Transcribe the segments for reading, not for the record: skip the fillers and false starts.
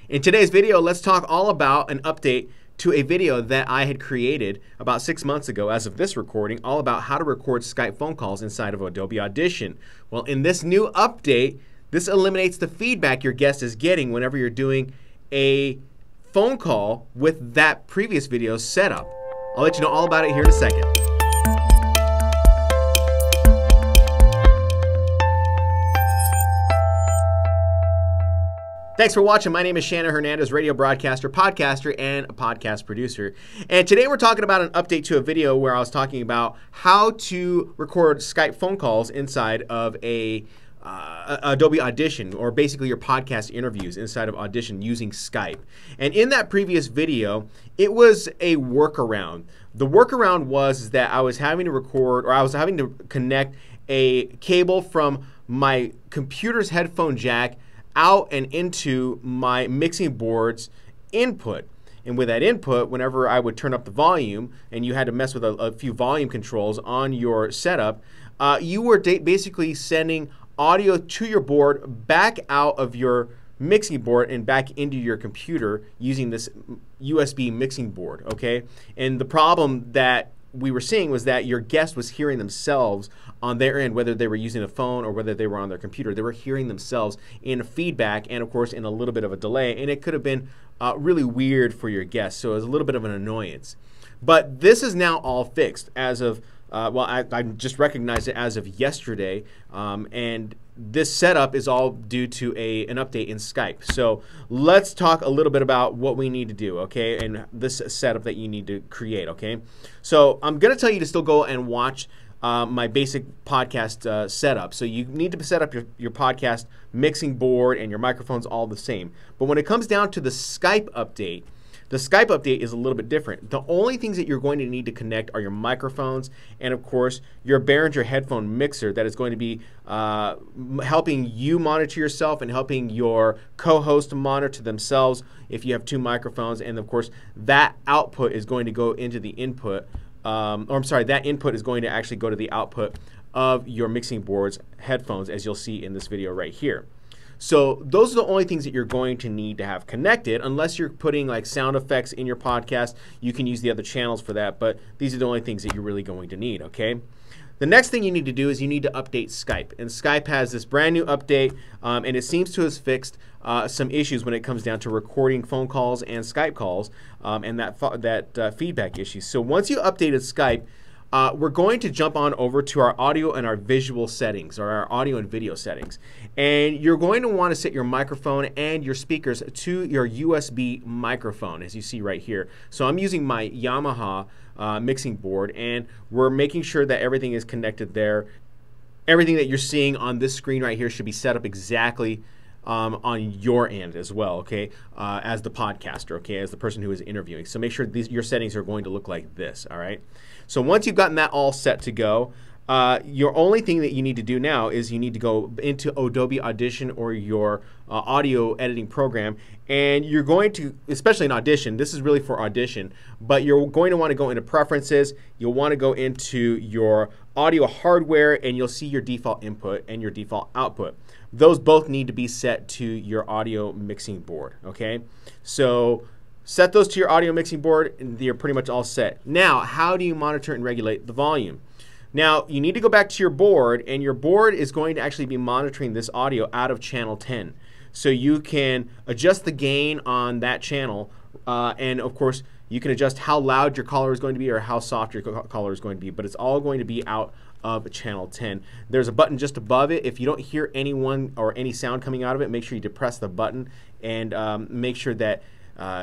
In today's video, let's talk all about an update to a video that I had created about 6 months ago as of this recording, all about how to record Skype phone calls inside of Adobe Audition. Well, in this new update, this eliminates the feedback your guest is getting whenever you're doing a phone call with that previous video set up. I'll let you know all about it here in a second. Thanks for watching. My name is Shannon Hernandez, radio broadcaster, podcaster, and a podcast producer. And today we're talking about an update to a video where I was talking about how to record Skype phone calls inside of Adobe Audition, or basically your podcast interviews inside of Audition using Skype. And in that previous video, it was a workaround. The workaround was that I was having to record, or I was having to connect a cable from my computer's headphone jack out and into my mixing board's input. And with that input, whenever I would turn up the volume and you had to mess with a few volume controls on your setup, you were basically sending audio to your board back out of your mixing board and back into your computer using this USB mixing board, okay? And the problem that we were seeing was that your guest was hearing themselves on their end, whether they were using a phone or whether they were on their computer. They were hearing themselves in feedback and, of course, in a little bit of a delay, and it could have been really weird for your guests, so it was a little bit of an annoyance. But this is now all fixed as of, I just recognized it as of yesterday, and this setup is all due to an update in Skype. So let's talk a little bit about what we need to do, okay, and this setup that you need to create, okay? So I'm going to tell you to still go and watch my basic podcast setup. So you need to set up your podcast mixing board and your microphones all the same. But when it comes down to the Skype update is a little bit different. The only things that you're going to need to connect are your microphones and, of course, your Behringer headphone mixer that is going to be helping you monitor yourself and helping your co-host monitor themselves if you have two microphones. And, of course, that output is going to go into the input, that input is going to actually go to the output of your mixing board's headphones, as you'll see in this video right here. So those are the only things that you're going to need to have connected. Unless you're putting like sound effects in your podcast, you can use the other channels for that, but these are the only things that you're really going to need, okay? The next thing you need to do is you need to update Skype. And Skype has this brand new update, and it seems to have fixed some issues when it comes down to recording phone calls and Skype calls and that feedback issue. So once you updated Skype, we're going to jump on over to our audio and our visual settings, or our audio and video settings. And you're going to want to set your microphone and your speakers to your USB microphone, as you see right here. So I'm using my Yamaha mixing board, and we're making sure that everything is connected there. Everything that you're seeing on this screen right here should be set up exactly on your end as well, okay, as the podcaster, okay, as the person who is interviewing. So make sure your settings are going to look like this, all right? So once you've gotten that all set to go, your only thing that you need to do now is you need to go into Adobe Audition or your audio editing program, and you're going to, especially in Audition, this is really for Audition, but you're going to want to go into Preferences, you'll want to go into your audio hardware, and you'll see your default input and your default output. Those both need to be set to your audio mixing board, okay? So set those to your audio mixing board, and you're pretty much all set. Now, how do you monitor and regulate the volume? Now, you need to go back to your board, and your board is going to actually be monitoring this audio out of channel 10. So you can adjust the gain on that channel, and of course, you can adjust how loud your caller is going to be or how soft your caller is going to be, but it's all going to be out of channel 10. There's a button just above it. If you don't hear anyone or any sound coming out of it, make sure you depress the button and make sure that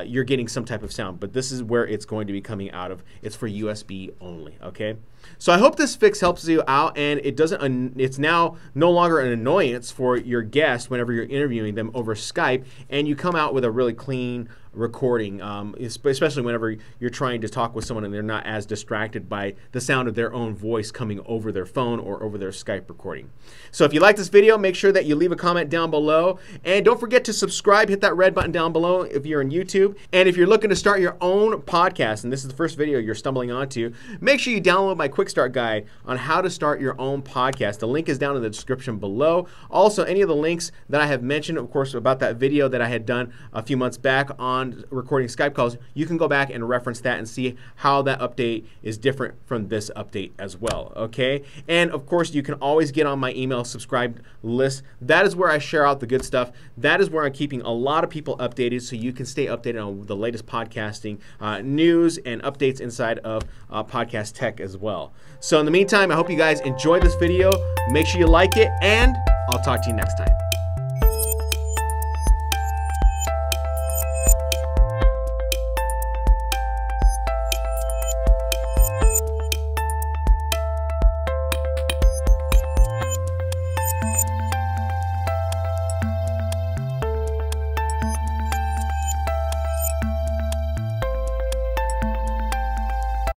you're getting some type of sound, but this is where it's going to be coming out of. It's for USB only, okay? So I hope this fix helps you out, and it's now no longer an annoyance for your guest whenever you're interviewing them over Skype, and you come out with a really clean recording, especially whenever you're trying to talk with someone and they're not as distracted by the sound of their own voice coming over their phone or over their Skype recording. So if you like this video, make sure that you leave a comment down below, and don't forget to subscribe. Hit that red button down below if you're on YouTube, and if you're looking to start your own podcast and this is the first video you're stumbling onto, make sure you download my quick start guide on how to start your own podcast. The link is down in the description below. Also, any of the links that I have mentioned, of course, about that video that I had done a few months back on recording Skype calls, you can go back and reference that and see how that update is different from this update as well, okay? And of course, you can always get on my email subscribe list. That is where I share out the good stuff. That is where I'm keeping a lot of people updated, so you can stay updated on the latest podcasting news and updates inside of podcast tech as well. So in the meantime, I hope you guys enjoyed this video. Make sure you like it, and I'll talk to you next time.